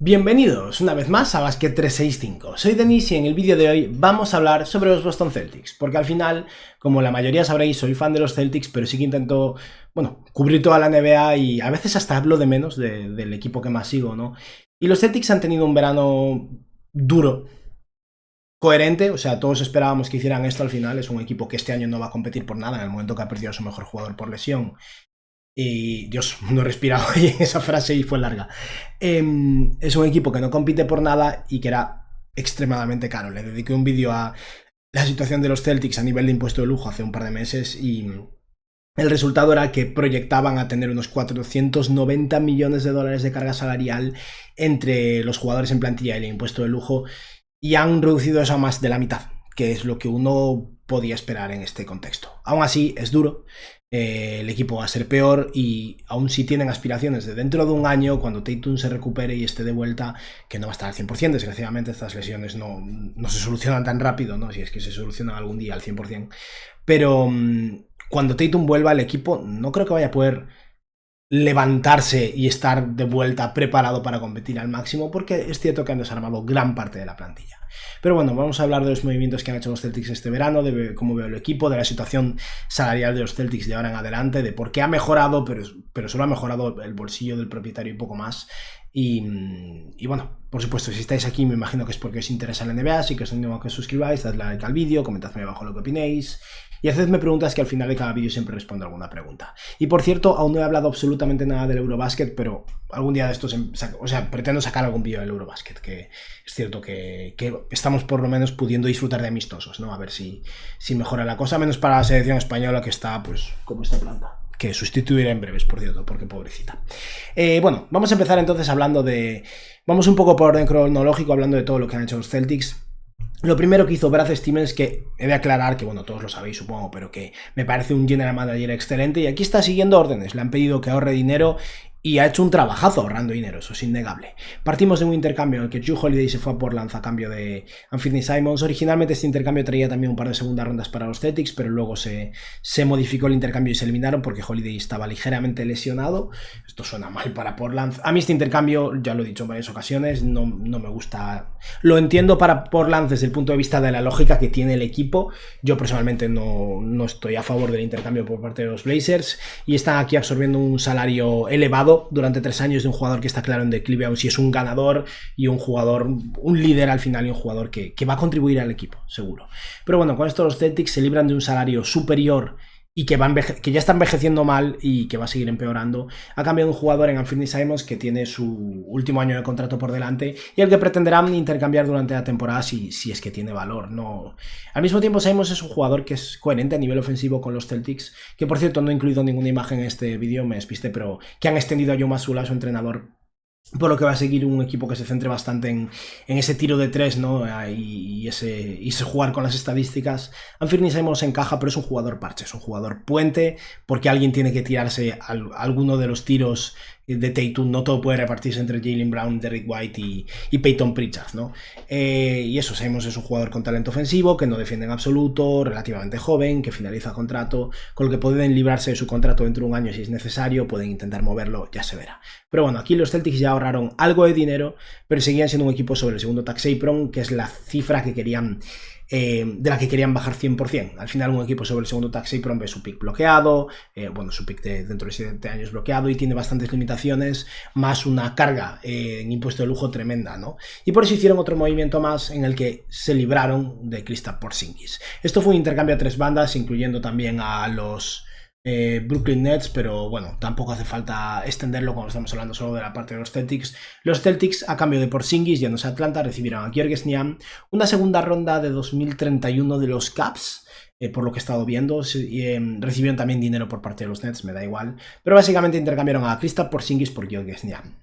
Bienvenidos una vez más a Basket 365. Soy Denis y en el vídeo de hoy vamos a hablar sobre los Boston Celtics, porque al final, como la mayoría sabréis, soy fan de los Celtics, pero sí que intento, cubrir toda la NBA y a veces hasta hablo de menos del equipo que más sigo, ¿no? Y los Celtics han tenido un verano duro, coherente, o sea, todos esperábamos que hicieran esto al final. Es un equipo que este año no va a competir por nada en el momento que ha perdido a su mejor jugador por lesión. Y Dios, no he respirado ahí en esa frase y fue larga. Es un equipo que no compite por nada y que era extremadamente caro. Le dediqué un vídeo a la situación de los Celtics a nivel de impuesto de lujo hace un par de meses y el resultado era que proyectaban a tener unos 490 millones de dólares de carga salarial entre los jugadores en plantilla y el impuesto de lujo, y han reducido eso a más de la mitad, que es lo que uno podía esperar en este contexto. Aún así, es duro. El equipo va a ser peor y aún si tienen aspiraciones de dentro de un año, cuando Tatum se recupere y esté de vuelta, que no va a estar al 100%, desgraciadamente estas lesiones no se solucionan tan rápido, ¿no? Si es que se solucionan algún día al 100%, pero cuando Tatum vuelva, el equipo no creo que vaya a poder levantarse y estar de vuelta preparado para competir al máximo, porque es cierto que han desarmado gran parte de la plantilla. Pero bueno, vamos a hablar de los movimientos que han hecho los Celtics este verano, de cómo veo el equipo, de la situación salarial de los Celtics de ahora en adelante, de por qué ha mejorado, pero solo ha mejorado el bolsillo del propietario y poco más. Y bueno, por supuesto, si estáis aquí me imagino que es porque os interesa la NBA, así que os animo a que os suscribáis, dadle like al vídeo, comentadme abajo lo que opinéis y hacedme preguntas, que al final de cada vídeo siempre respondo alguna pregunta. Y por cierto, aún no he hablado absolutamente nada del Eurobasket, pero algún día de estos, pretendo sacar algún vídeo del Eurobasket, que es cierto que estamos por lo menos pudiendo disfrutar de amistosos, ¿no? A ver si mejora la cosa, menos para la selección española, que está pues como esta planta, que sustituiré en breves, por cierto, porque pobrecita. Bueno, vamos a empezar entonces vamos un poco por orden cronológico, hablando de todo lo que han hecho los Celtics. Lo primero que hizo Brad Stevens, que he de aclarar que, todos lo sabéis supongo, pero que me parece un general manager excelente, y aquí está siguiendo órdenes. Le han pedido que ahorre dinero y ha hecho un trabajazo ahorrando dinero, eso es innegable. Partimos de un intercambio en el que Jrue Holiday se fue a Portland a cambio de Anthony Simons. Originalmente este intercambio traía también un par de segundas rondas para los Celtics, pero luego se modificó el intercambio y se eliminaron porque Holiday estaba ligeramente lesionado. Esto suena mal para Portland. A mí este intercambio, ya lo he dicho en varias ocasiones, no me gusta. Lo entiendo para Portland desde el punto de vista de la lógica que tiene el equipo. Yo personalmente no estoy a favor del intercambio por parte de los Blazers, y están aquí absorbiendo un salario elevado durante 3 años de un jugador que está claro en declive, aún si es un ganador y un jugador, un líder al final, y un jugador que va a contribuir al equipo, seguro. Pero bueno, con esto los Celtics se libran de un salario superior y que ya está envejeciendo mal y que va a seguir empeorando, a cambio de un jugador en Anthony Simons que tiene su último año de contrato por delante y el que pretenderán intercambiar durante la temporada si es que tiene valor. No. Al mismo tiempo, Simons es un jugador que es coherente a nivel ofensivo con los Celtics, que por cierto no he incluido ninguna imagen en este vídeo, me despisté, pero que han extendido a Joe Mazzulla, su entrenador, por lo que va a seguir un equipo que se centre bastante en ese tiro de 3, ¿no? Y ese jugar con las estadísticas. Anthony Simons encaja, pero es un jugador parche, es un jugador puente, porque alguien tiene que tirarse alguno de los tiros de Tatum. No todo puede repartirse entre Jaylen Brown, Derrick White y Peyton Pritchard, ¿no? Y eso, Simons es un jugador con talento ofensivo, que no defiende en absoluto, relativamente joven, que finaliza contrato, con lo que pueden librarse de su contrato dentro de un año si es necesario, pueden intentar moverlo, ya se verá. Pero bueno, aquí los Celtics ya ahorraron algo de dinero, pero seguían siendo un equipo sobre el segundo tax apron, que es la cifra que querían, de la que querían bajar 100%. Al final, un equipo sobre el segundo tax apron ve su pick bloqueado, su pick dentro de 7 años bloqueado, y tiene bastantes limitaciones, más una carga en impuesto de lujo tremenda, ¿no? Y por eso hicieron otro movimiento más en el que se libraron de Kristaps Porzingis. Esto fue un intercambio a 3 bandas, incluyendo también a los Brooklyn Nets, pero bueno, tampoco hace falta extenderlo cuando estamos hablando solo de la parte de los Celtics. Los Celtics, a cambio de Porzingis, yéndose a Atlanta, recibieron a Georges Niang, una segunda ronda de 2031 de los Caps, por lo que he estado viendo, recibieron también dinero por parte de los Nets, me da igual, pero básicamente intercambiaron a Kristaps Porzingis por Georges Niang.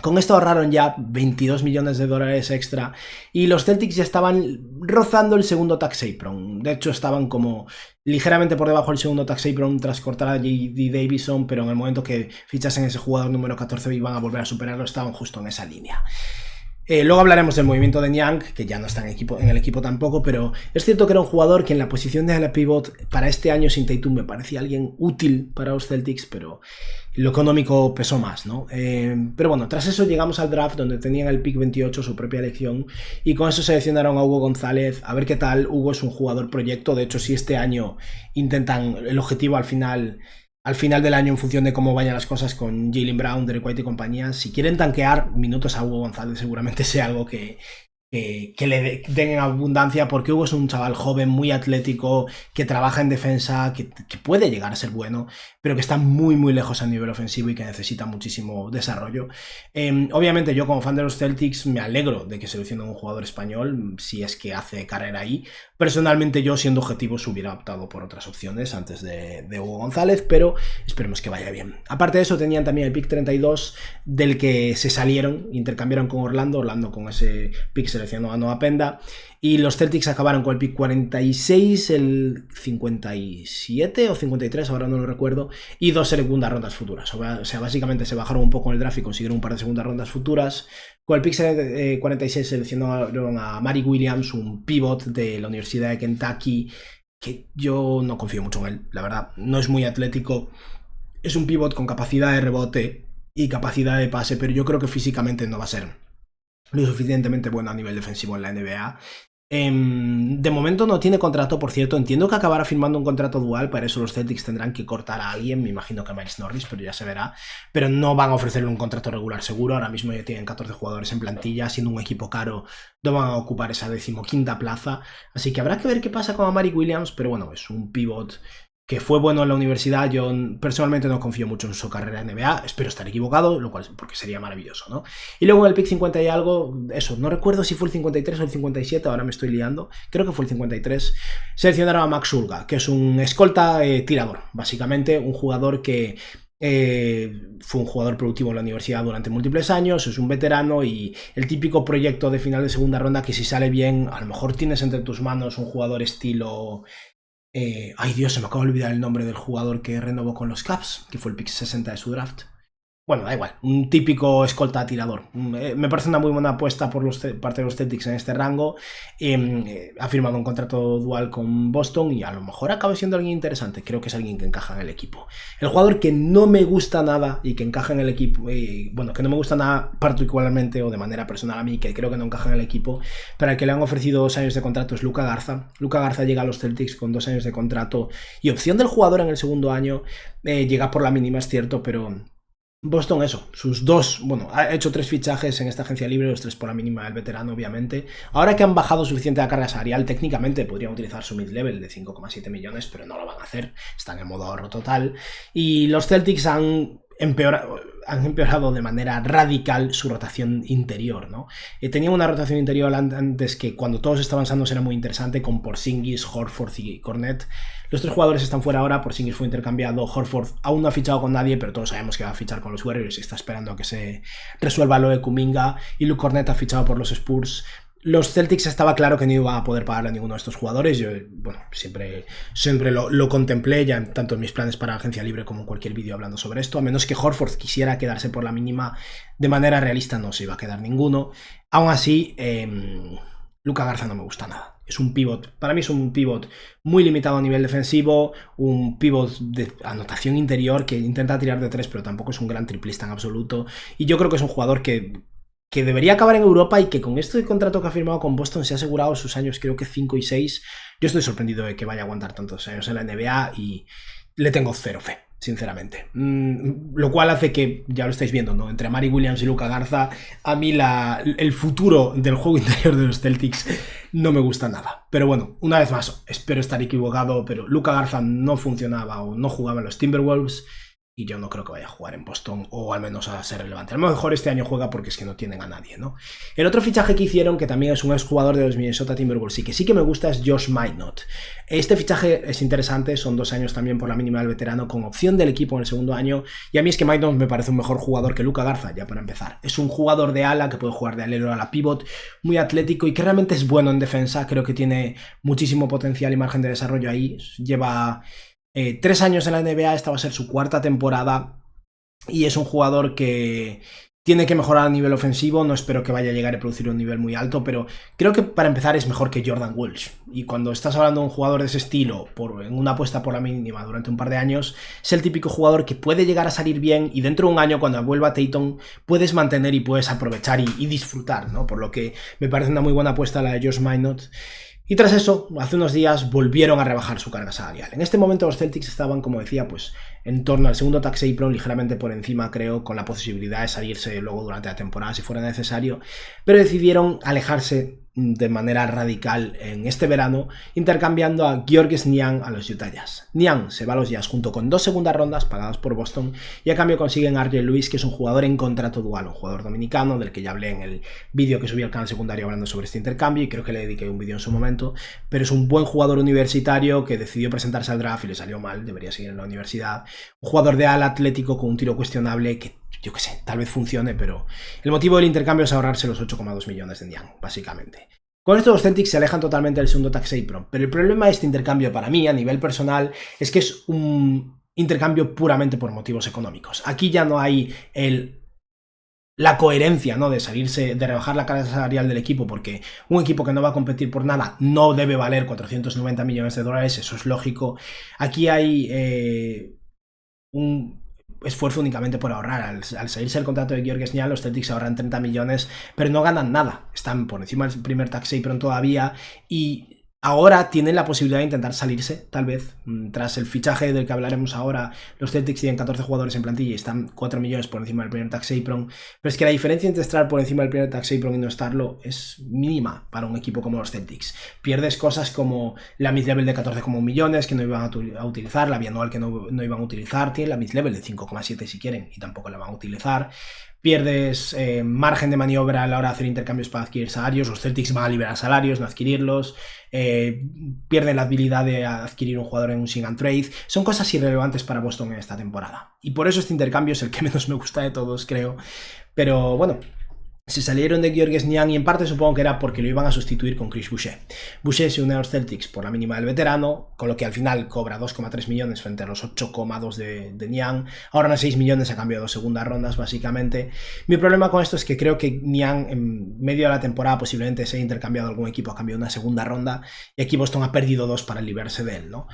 Con esto ahorraron ya 22 millones de dólares extra y los Celtics ya estaban rozando el segundo tax apron. De hecho, estaban como ligeramente por debajo del segundo tax apron tras cortar a J.D. Davison, pero en el momento que fichasen ese jugador número 14 y iban a volver a superarlo, estaban justo en esa línea. Luego hablaremos del movimiento de Niang, que ya no está en el equipo tampoco, pero es cierto que era un jugador que en la posición de ala pivot para este año sin Tatum me parecía alguien útil para los Celtics, pero lo económico pesó más, ¿no? Pero bueno, tras eso llegamos al draft donde tenían el pick 28, su propia elección, y con eso seleccionaron a Hugo González. A ver qué tal. Hugo es un jugador proyecto, de hecho si este año intentan el objetivo al final del año, en función de cómo vayan las cosas con Jaylen Brown, Derek White y compañía, si quieren tanquear minutos a Hugo González, seguramente sea algo que le den en abundancia, porque Hugo es un chaval joven, muy atlético, que trabaja en defensa, que puede llegar a ser bueno, pero que está muy muy lejos a nivel ofensivo y que necesita muchísimo desarrollo. Obviamente yo como fan de los Celtics me alegro de que seleccionen un jugador español, si es que hace carrera ahí. Personalmente yo, siendo objetivos, hubiera optado por otras opciones antes de Hugo González, pero esperemos que vaya bien. Aparte de eso, tenían también el pick 32, del que se salieron, intercambiaron con Orlando con ese pick seleccionó a Noah Penda, y los Celtics acabaron con el pick 46, el 57 o 53, ahora no lo recuerdo, y 2 segundas rondas futuras. O sea, básicamente se bajaron un poco en el draft y consiguieron un par de segundas rondas futuras. Con el pick 46 seleccionaron a Mari Williams, un pivot de la Universidad de Kentucky, que yo no confío mucho en él, la verdad. No es muy atlético, es un pivot con capacidad de rebote y capacidad de pase, pero yo creo que físicamente no va a ser lo suficientemente bueno a nivel defensivo en la NBA. De momento no tiene contrato, por cierto. Entiendo que acabará firmando un contrato dual. Para eso los Celtics tendrán que cortar a alguien. Me imagino que a Miles Norris, pero ya se verá. Pero no van a ofrecerle un contrato regular seguro. Ahora mismo ya tienen 14 jugadores en plantilla. Siendo un equipo caro, no van a ocupar esa 15ª plaza. Así que habrá que ver qué pasa con Amari Williams. Pero bueno, es un pivot que fue bueno en la universidad. Yo personalmente no confío mucho en su carrera en NBA, espero estar equivocado, lo cual porque sería maravilloso, ¿no? Y luego en el pick 50 y algo, eso, no recuerdo si fue el 53 o el 57, ahora me estoy liando, creo que fue el 53, seleccionaron a Max Ulga, que es un escolta tirador, básicamente, un jugador que fue un jugador productivo en la universidad durante múltiples años, es un veterano y el típico proyecto de final de segunda ronda que si sale bien, a lo mejor tienes entre tus manos un jugador estilo... ay Dios, se me acaba de olvidar el nombre del jugador que renovó con los Cavs, que fue el pick 60 de su draft. Bueno, da igual, un típico escolta tirador. Me parece una muy buena apuesta por parte de los Celtics en este rango. Ha firmado un contrato dual con Boston y a lo mejor acaba siendo alguien interesante. Creo que es alguien que encaja en el equipo. El jugador que no me gusta nada y que encaja en el equipo, bueno, que no me gusta nada particularmente o de manera personal a mí, que creo que no encaja en el equipo, para el que le han ofrecido 2 años de contrato, es Luka Garza. Luka Garza llega a los Celtics con 2 años de contrato y opción del jugador en el segundo año. Llega por la mínima, es cierto, pero... Boston, eso, sus 2, bueno, ha hecho 3 fichajes en esta agencia libre, los 3 por la mínima del veterano, obviamente. Ahora que han bajado suficiente la carga salarial, técnicamente podrían utilizar su mid-level de 5,7 millones, pero no lo van a hacer, están en modo ahorro total. Y los Celtics han empeorado de manera radical su rotación interior, ¿no? Tenían una rotación interior antes que cuando todos estaban sanos era muy interesante, con Porzingis, Horford y Cornet. Los 3 jugadores están fuera ahora, Porzingis fue intercambiado, Horford aún no ha fichado con nadie, pero todos sabemos que va a fichar con los Warriors y está esperando a que se resuelva lo de Kuminga, y Luke Cornet ha fichado por los Spurs. Los Celtics estaba claro que no iba a poder pagarle a ninguno de estos jugadores. Yo, bueno, siempre lo contemplé ya tanto en mis planes para agencia libre como en cualquier vídeo hablando sobre esto. A menos que Horford quisiera quedarse por la mínima, de manera realista no se iba a quedar ninguno. Aún así, Luka Garza no me gusta nada. Es un pivot, para mí es un pivot muy limitado a nivel defensivo, un pivot de anotación interior que intenta tirar de 3, pero tampoco es un gran triplista en absoluto. Y yo creo que es un jugador que debería acabar en Europa y que con este contrato que ha firmado con Boston se ha asegurado sus años, creo que 5 y 6. Yo estoy sorprendido de que vaya a aguantar tantos años en la NBA y le tengo cero fe, sinceramente. Lo cual hace que, ya lo estáis viendo, ¿no? Entre Amari Williams y Luka Garza, a mí el futuro del juego interior de los Celtics no me gusta nada. Pero bueno, una vez más, espero estar equivocado, pero Luka Garza no funcionaba o no jugaba en los Timberwolves. Y yo no creo que vaya a jugar en Boston, o al menos a ser relevante. A lo mejor este año juega porque es que no tienen a nadie, ¿no? El otro fichaje que hicieron, que también es un exjugador de los Minnesota Timberwolves y que sí que me gusta, es Josh Minot. Este fichaje es interesante, son 2 años también por la mínima del veterano, con opción del equipo en el segundo año. Y a mí es que Minot me parece un mejor jugador que Luka Garza, ya para empezar. Es un jugador de ala que puede jugar de alero a la pivot, muy atlético y que realmente es bueno en defensa. Creo que tiene muchísimo potencial y margen de desarrollo ahí. Lleva 3 años en la NBA, esta va a ser su 4ª temporada y es un jugador que Tiene que mejorar a nivel ofensivo, no espero que vaya a llegar a producir un nivel muy alto, pero creo que para empezar es mejor que Jordan Walsh. Y cuando estás hablando de un jugador de ese estilo, en una apuesta por la mínima durante un par de años, es el típico jugador que puede llegar a salir bien y dentro de un año, cuando vuelva Tatum, puedes mantener y puedes aprovechar y disfrutar, ¿no? Por lo que me parece una muy buena apuesta la de Josh Minot. Y tras eso, hace unos días volvieron a rebajar su carga salarial. En este momento los Celtics estaban, como decía, pues en torno al segundo tax apron, ligeramente por encima, creo, con la posibilidad de salirse luego durante la temporada si fuera necesario, pero decidieron alejarse de manera radical en este verano, intercambiando a Georges Niang a los Utah Jazz. Niang se va a los Jazz junto con 2 segundas rondas pagadas por Boston y a cambio consiguen a R.J. Lewis, que es un jugador en contrato dual, un jugador dominicano del que ya hablé en el vídeo que subí al canal secundario hablando sobre este intercambio y creo que le dediqué un vídeo en su momento, pero es un buen jugador universitario que decidió presentarse al draft y le salió mal, debería seguir en la universidad, un jugador de ala atlético con un tiro cuestionable que yo qué sé, tal vez funcione, pero el motivo del intercambio es ahorrarse los 8,2 millones de Niang, básicamente. Con esto los Celtics se alejan totalmente del segundo tax apron, pero el problema de este intercambio para mí, a nivel personal, es que es un intercambio puramente por motivos económicos. Aquí ya no hay la coherencia, ¿no?, de salirse, de rebajar la carga salarial del equipo, porque un equipo que no va a competir por nada no debe valer 490 millones de dólares, eso es lógico. Aquí hay un esfuerzo únicamente por ahorrar. Al salirse el contrato de Georges Niang, los Celtics ahorran 30 millones, pero no ganan nada. Están por encima del primer tax apron todavía y ahora tienen la posibilidad de intentar salirse, tal vez. Tras el fichaje del que hablaremos ahora, los Celtics tienen 14 jugadores en plantilla y están 4 millones por encima del primer tax apron. Pero es que la diferencia entre estar por encima del primer tax apron y no estarlo es mínima para un equipo como los Celtics. Pierdes cosas como la mid-level de 14,1 millones que no iban a utilizar, la bianual que no iban a utilizar, tienen la mid-level de 5,7 si quieren y tampoco la van a utilizar. Pierdes margen de maniobra a la hora de hacer intercambios para adquirir salarios. Los Celtics van a liberar salarios, no adquirirlos. Pierden la habilidad de adquirir un jugador en un sing and trade. Son cosas irrelevantes para Boston en esta temporada. Y por eso este intercambio es el que menos me gusta de todos, creo. Pero bueno, se salieron de Georges Niang y en parte supongo que era porque lo iban a sustituir con Chris Boucher. Boucher se une a los Celtics por la mínima del veterano, con lo que al final cobra 2,3 millones frente a los 8,2 de Niang. Ahorran 6 millones a cambio de 2 segundas rondas, básicamente. Mi problema con esto es que creo que Niang en medio de la temporada posiblemente se haya intercambiado algún equipo a cambio de una segunda ronda y aquí Boston ha perdido 2 para librarse de él, ¿no?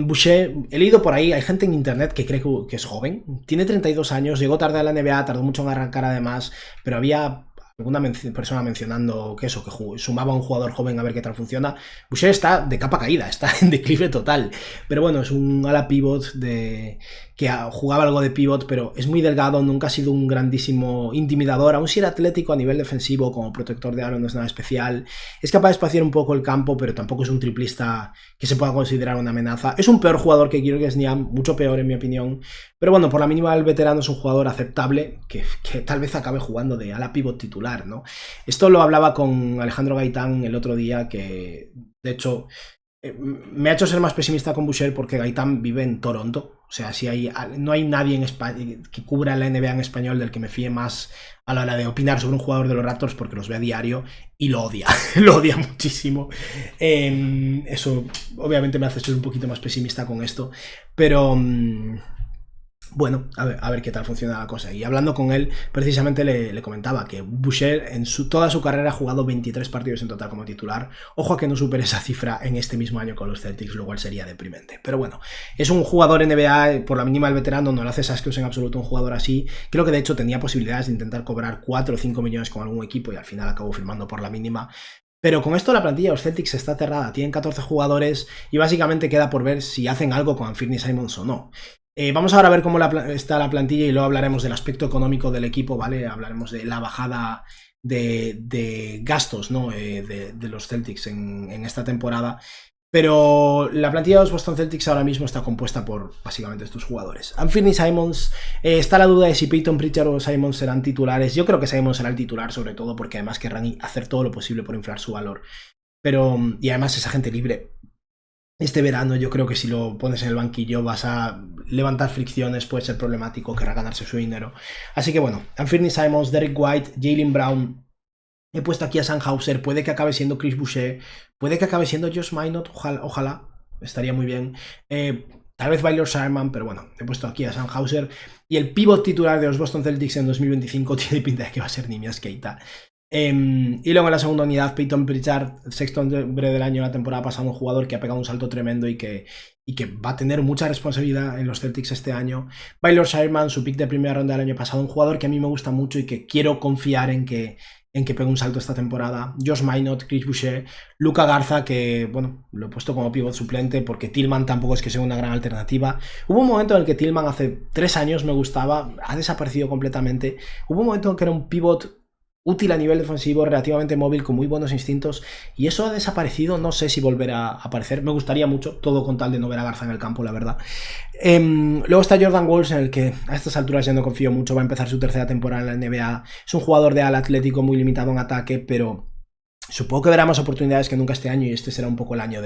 Boucher, he leído por ahí, hay gente en internet que cree que es joven, tiene 32 años, llegó tarde a la NBA, tardó mucho en arrancar además, pero había alguna persona mencionando que eso, que sumaba a un jugador joven a ver qué tal funciona. Boucher está de capa caída, está en declive total, pero bueno, es un ala pivot que jugaba algo de pivot, pero es muy delgado, nunca ha sido un grandísimo intimidador, aún si era atlético a nivel defensivo, como protector de aro no es nada especial, es capaz de espaciar un poco el campo, pero tampoco es un triplista que se pueda considerar una amenaza. Es un peor jugador que Georges Niang, mucho peor en mi opinión, pero bueno, por la mínima del veterano es un jugador aceptable, que tal vez acabe jugando de ala pivot titular, ¿no? Esto lo hablaba con Alejandro Gaitán el otro día, que de hecho me ha hecho ser más pesimista con Boucher porque Gaitán vive en Toronto. O sea, si no hay nadie en España que cubra la NBA en español del que me fíe más a la hora de opinar sobre un jugador de los Raptors, porque los ve a diario y lo odia, lo odia muchísimo. Eso obviamente me hace ser un poquito más pesimista con esto, pero bueno, a ver qué tal funciona la cosa. Y hablando con él, precisamente le comentaba que Boucher en toda su carrera ha jugado 23 partidos en total como titular. Ojo a que no supere esa cifra en este mismo año con los Celtics, lo cual sería deprimente. Pero bueno, es un jugador NBA, por la mínima del veterano, no le hace asqueroso en absoluto un jugador así. Creo que de hecho tenía posibilidades de intentar cobrar 4 o 5 millones con algún equipo y al final acabó firmando por la mínima. Pero con esto la plantilla de los Celtics está cerrada, tienen 14 jugadores y básicamente queda por ver si hacen algo con Anthony Simons o no. Vamos ahora a ver cómo está la plantilla y luego hablaremos del aspecto económico del equipo, ¿vale? Hablaremos de la bajada de gastos, ¿no? de los Celtics en esta temporada. Pero la plantilla de los Boston Celtics ahora mismo está compuesta por básicamente estos jugadores. Anthony Simons, está la duda de si Peyton Pritchard o Simons serán titulares. Yo creo que Simons será el titular, sobre todo porque además querrán hacer todo lo posible por inflar su valor. Y además es agente libre. Este verano yo creo que si lo pones en el banquillo vas a levantar fricciones, puede ser problemático, querrá ganarse su dinero. Así que bueno, Anthony Simons, Derek White, Jaylen Brown. He puesto aquí a Sam Hauser, puede que acabe siendo Chris Boucher, puede que acabe siendo Josh Minot, ojalá, estaría muy bien. tal vez Baylor Sharman, pero bueno, he puesto aquí a Sam Hauser. Y el pívot titular de los Boston Celtics en 2025 tiene pinta de que va a ser Neemias Queta. Y luego en la segunda unidad, Peyton Pritchard, sexto hombre del año la temporada pasada, un jugador que ha pegado un salto tremendo y que va a tener mucha responsabilidad en los Celtics este año. Baylor Sharman, su pick de primera ronda del año pasado, un jugador que a mí me gusta mucho y que quiero confiar en que pegue un salto esta temporada. Josh Minot, Chris Boucher, Luka Garza, que bueno, lo he puesto como pívot suplente porque Tillman tampoco es que sea una gran alternativa. Hubo un momento en el que Tillman hace 3 años me gustaba, ha desaparecido completamente. Hubo un momento en que era un pívot útil a nivel defensivo, relativamente móvil, con muy buenos instintos, y eso ha desaparecido. No sé si volverá a aparecer, me gustaría mucho, todo con tal de no ver a Garza en el campo, la verdad. Luego está Jordan Walls, en el que a estas alturas ya no confío mucho, va a empezar su tercera temporada en la NBA, es un jugador de ala atlético muy limitado en ataque, pero supongo que verá más oportunidades que nunca este año y este será un poco el año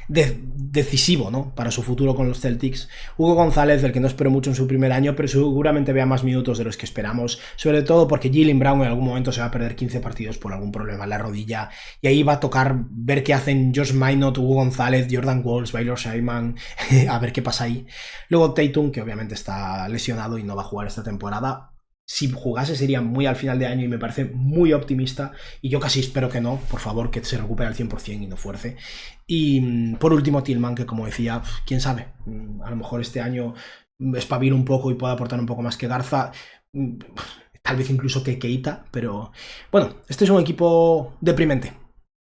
decisivo, ¿no?, para su futuro con los Celtics. Hugo González, del que no espero mucho en su primer año, pero seguramente vea más minutos de los que esperamos, sobre todo porque Jaylen Brown en algún momento se va a perder 15 partidos por algún problema en la rodilla y ahí va a tocar ver qué hacen Josh Minot, Hugo González, Jordan Walls, Baylor Sharman, a ver qué pasa ahí. Luego Tatum, que obviamente está lesionado y no va a jugar esta temporada. Si jugase sería muy al final de año y me parece muy optimista, y yo casi espero que no, por favor, que se recupere al 100% y no fuerce. Y por último Tillman, que como decía, quién sabe, a lo mejor este año espabila un poco y puede aportar un poco más que Garza, tal vez incluso que Keita, pero bueno, este es un equipo deprimente.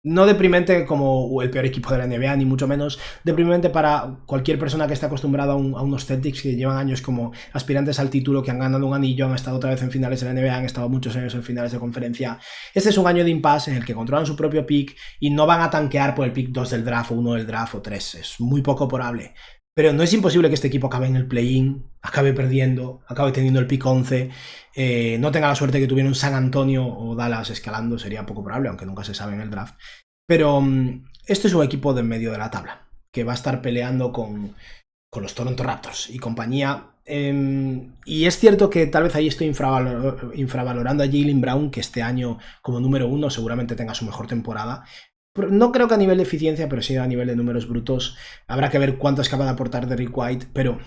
No deprimente como el peor equipo de la NBA, ni mucho menos. Deprimente para cualquier persona que esté acostumbrada a unos Celtics que llevan años como aspirantes al título, que han ganado un anillo, han estado otra vez en finales de la NBA, han estado muchos años en finales de conferencia. Este es un año de impasse en el que controlan su propio pick y no van a tanquear por el pick 2 del draft o 1 del draft o 3. Es muy poco probable. Pero no es imposible que este equipo acabe en el play-in, acabe perdiendo, acabe teniendo el pick 11, no tenga la suerte que tuvieron San Antonio o Dallas escalando, sería poco probable, aunque nunca se sabe en el draft. Pero este es un equipo de en medio de la tabla, que va a estar peleando con los Toronto Raptors y compañía. Y es cierto que tal vez ahí estoy infravalorando a Jaylen Brown, que este año como número 1 seguramente tenga su mejor temporada. No creo que a nivel de eficiencia, pero sí a nivel de números brutos. Habrá que ver cuánto es capaz de aportar Derrick White, pero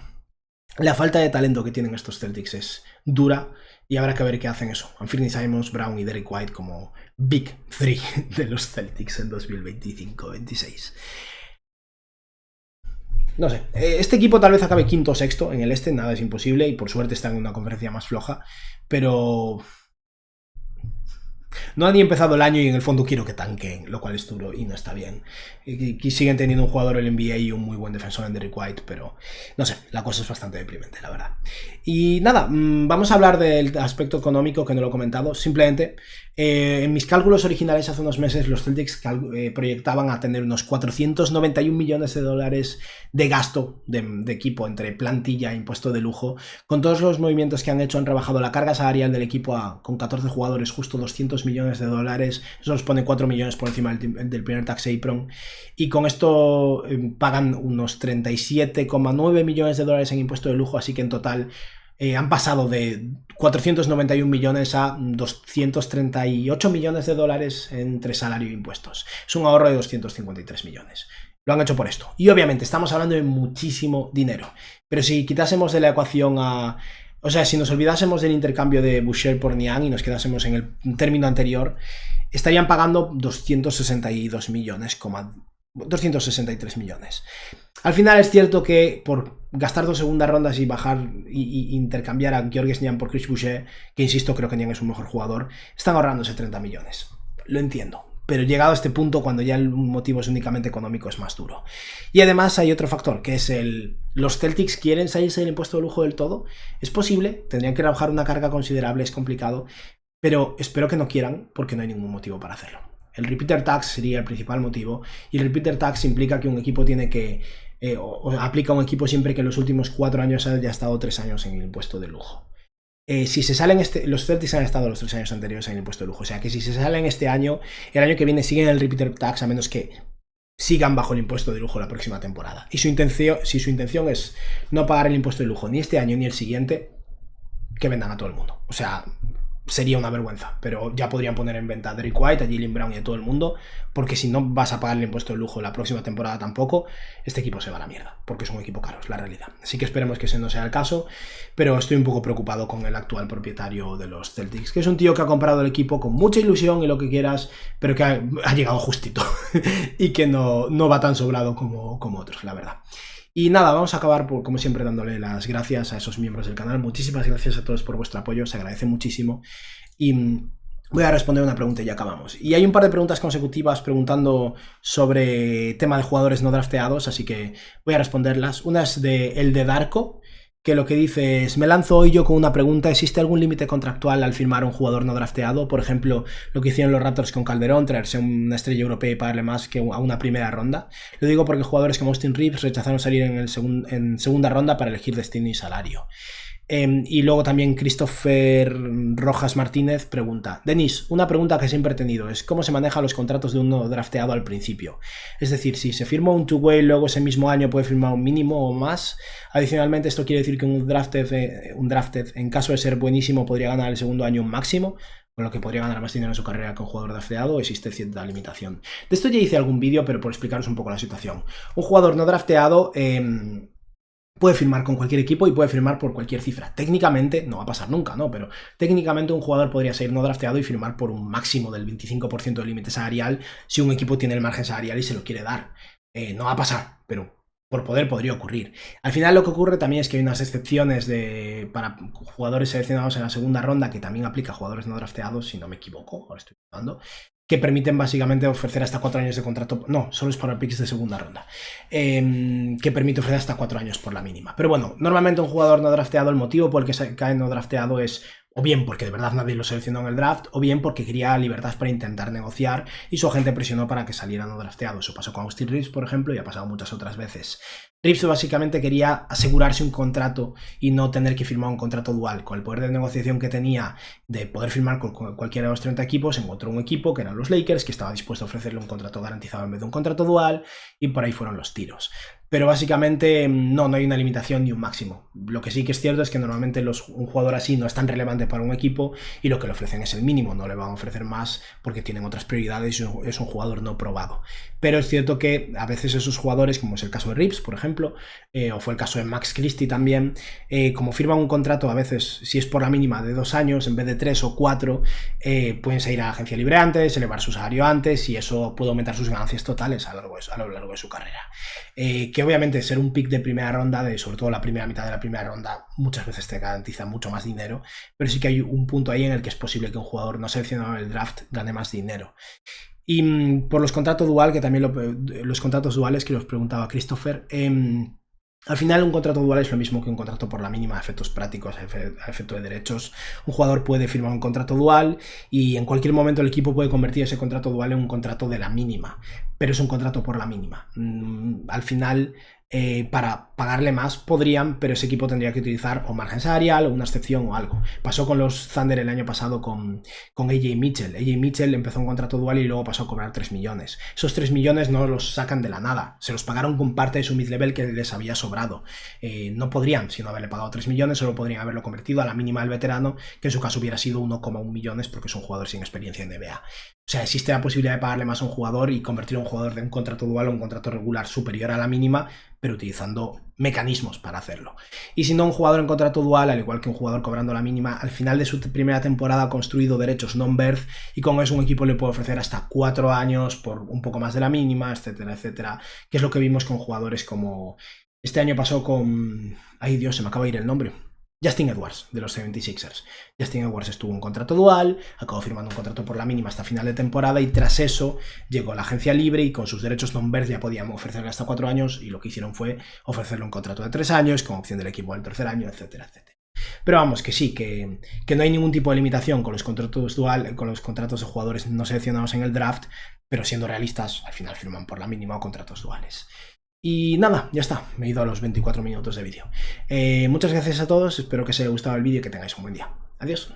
la falta de talento que tienen estos Celtics es dura y habrá que ver qué hacen eso. Anthony Simons, Brown y Derrick White como Big 3 de los Celtics en 2025-26. No sé, este equipo tal vez acabe quinto o sexto en el este, nada es imposible y por suerte está en una conferencia más floja, pero no han ni empezado el año y en el fondo quiero que tanquen, lo cual es duro y no está bien. Y siguen teniendo un jugador en el NBA y un muy buen defensor en Derrick White, pero no sé, la cosa es bastante deprimente, la verdad. Y nada, vamos a hablar del aspecto económico, que no lo he comentado. Simplemente, en mis cálculos originales hace unos meses los Celtics proyectaban a tener unos 491 millones de dólares de gasto de equipo entre plantilla e impuesto de lujo. Con todos los movimientos que han hecho, han rebajado la carga salarial del equipo con 14 jugadores justo 200 millones de dólares. Eso nos pone 4 millones por encima del primer tax apron. Y con esto pagan unos 37,9 millones de dólares en impuesto de lujo, así que en total han pasado de 491 millones a 238 millones de dólares entre salario e impuestos. Es un ahorro de 253 millones. Lo han hecho por esto. Y obviamente estamos hablando de muchísimo dinero. Pero si quitásemos de la ecuación o sea, si nos olvidásemos del intercambio de Boucher por Niang y nos quedásemos en el término anterior, estarían pagando 262 millones, 263 millones. Al final es cierto que por gastar 2 segundas rondas y bajar y intercambiar a Georges Niang por Chris Boucher, que insisto, creo que Niang es un mejor jugador, están ahorrándose 30 millones. Lo entiendo. Pero llegado a este punto, cuando ya el motivo es únicamente económico, es más duro. Y además hay otro factor, que es los Celtics quieren salirse del impuesto de lujo del todo. Es posible, tendrían que rebajar una carga considerable, es complicado, pero espero que no quieran, porque no hay ningún motivo para hacerlo. El repeater tax sería el principal motivo, y el repeater tax implica que un equipo tiene que o aplica a un equipo siempre que en los últimos 4 años haya estado 3 años en el impuesto de lujo. Si se salen los Celtics han estado los 3 años anteriores en el impuesto de lujo, o sea que si se salen este año, el año que viene siguen el repeater tax, a menos que sigan bajo el impuesto de lujo la próxima temporada. Y si su intención es no pagar el impuesto de lujo ni este año ni el siguiente, que vendan a todo el mundo. O sea, sería una vergüenza, pero ya podrían poner en venta a Derrick White, a Jaylen Brown y a todo el mundo, porque si no vas a pagar el impuesto de lujo la próxima temporada tampoco, este equipo se va a la mierda, porque es un equipo caro, es la realidad. Así que esperemos que ese no sea el caso, pero estoy un poco preocupado con el actual propietario de los Celtics, que es un tío que ha comprado el equipo con mucha ilusión y lo que quieras, pero que ha llegado justito y que no va tan sobrado como otros, la verdad. Y nada, vamos a acabar, como siempre, dándole las gracias a esos miembros del canal. Muchísimas gracias a todos por vuestro apoyo, se agradece muchísimo. Y voy a responder una pregunta y ya acabamos. Y hay un par de preguntas consecutivas preguntando sobre tema de jugadores no drafteados, así que voy a responderlas. Una es de el de Darko, que lo que dice es: me lanzo hoy yo con una pregunta, ¿existe algún límite contractual al firmar a un jugador no drafteado? Por ejemplo, lo que hicieron los Raptors con Calderón, traerse una estrella europea y pagarle más que a una primera ronda. Lo digo porque jugadores como Austin Reeves rechazaron salir en segunda ronda para elegir destino y salario. Y luego también Christopher Rojas Martínez pregunta: Denis, una pregunta que siempre he tenido es ¿cómo se manejan los contratos de un no drafteado al principio? Es decir, si se firma un two-way, luego ese mismo año puede firmar un mínimo o más. Adicionalmente, esto quiere decir que un drafted en caso de ser buenísimo podría ganar el segundo año un máximo, con lo que podría ganar más dinero en su carrera que un jugador drafteado, o existe cierta limitación. De esto ya hice algún vídeo, pero por explicaros un poco la situación. Un jugador no drafteado puede firmar con cualquier equipo y puede firmar por cualquier cifra. Técnicamente, no va a pasar nunca, ¿no? Pero técnicamente un jugador podría ser no drafteado y firmar por un máximo del 25% del límite salarial si un equipo tiene el margen salarial y se lo quiere dar. No va a pasar, pero por poder podría ocurrir. Al final lo que ocurre también es que hay unas excepciones para jugadores seleccionados en la segunda ronda, que también aplica a jugadores no drafteados, si no me equivoco, ahora estoy hablando, que permiten básicamente ofrecer hasta 4 años de contrato. No, solo es para picks de segunda ronda. Que permite ofrecer hasta 4 años por la mínima. Pero bueno, normalmente un jugador no drafteado, el motivo por el que se cae no drafteado es o bien porque de verdad nadie lo seleccionó en el draft, o bien porque quería libertad para intentar negociar y su agente presionó para que saliera no drafteado. Eso pasó con Austin Reeves, por ejemplo, y ha pasado muchas otras veces. Reeves básicamente quería asegurarse un contrato y no tener que firmar un contrato dual. Con el poder de negociación que tenía de poder firmar con cualquiera de los 30 equipos, encontró un equipo que eran los Lakers, que estaba dispuesto a ofrecerle un contrato garantizado en vez de un contrato dual, y por ahí fueron los tiros. Pero básicamente no hay una limitación ni un máximo. Lo que sí que es cierto es que normalmente un jugador así no es tan relevante para un equipo y lo que le ofrecen es el mínimo, no le van a ofrecer más porque tienen otras prioridades y es un jugador no probado. Pero es cierto que a veces esos jugadores, como es el caso de Reeves, por ejemplo, o fue el caso de Max Christie también, como firman un contrato a veces, si es por la mínima de 2 años en vez de 3 o 4, pueden salir a la agencia libre antes, elevar su salario antes y eso puede aumentar sus ganancias totales a lo largo de su carrera. Que obviamente ser un pick de primera ronda, sobre todo la primera mitad de la primera ronda, muchas veces te garantiza mucho más dinero, pero sí que hay un punto ahí en el que es posible que un jugador no seleccionado en el draft gane más dinero. Y por los contratos dual, que también los contratos duales que los preguntaba Christopher, al final un contrato dual es lo mismo que un contrato por la mínima a efectos prácticos, a efecto de derechos. Un jugador puede firmar un contrato dual y en cualquier momento el equipo puede convertir ese contrato dual en un contrato de la mínima, pero es un contrato por la mínima. Al final, para pagarle más podrían, pero ese equipo tendría que utilizar o margen salarial o una excepción o algo. Pasó con los Thunder el año pasado con AJ Mitchell. AJ Mitchell empezó un contrato dual y luego pasó a cobrar 3 millones. Esos 3 millones no los sacan de la nada, se los pagaron con parte de su mid-level que les había sobrado. No podrían, si no haberle pagado 3 millones, solo podrían haberlo convertido a la mínima del veterano, que en su caso hubiera sido 1,1 millones porque es un jugador sin experiencia en NBA. O sea, existe la posibilidad de pagarle más a un jugador y convertir a un jugador de un contrato dual a un contrato regular superior a la mínima, pero utilizando mecanismos para hacerlo. Y si no, un jugador en contrato dual, al igual que un jugador cobrando la mínima, al final de su primera temporada ha construido derechos non-birth y con eso un equipo le puede ofrecer hasta 4 años por un poco más de la mínima, etcétera, etcétera, que es lo que vimos con jugadores como... Este año pasó con... Ay Dios, se me acaba de ir el nombre. Justin Edwards, de los 76ers. Justin Edwards estuvo en contrato dual, acabó firmando un contrato por la mínima hasta final de temporada y tras eso llegó a la agencia libre y con sus derechos non-birth ya podían ofrecerle hasta 4 años y lo que hicieron fue ofrecerle un contrato de 3 años con opción del equipo del tercer año, etcétera, etcétera. Pero vamos, que sí, que no hay ningún tipo de limitación con los contratos dual, con los contratos de jugadores no seleccionados en el draft, pero siendo realistas, al final firman por la mínima o contratos duales. Y nada, ya está, me he ido a los 24 minutos de vídeo. Muchas gracias a todos, espero que os haya gustado el vídeo y que tengáis un buen día. Adiós.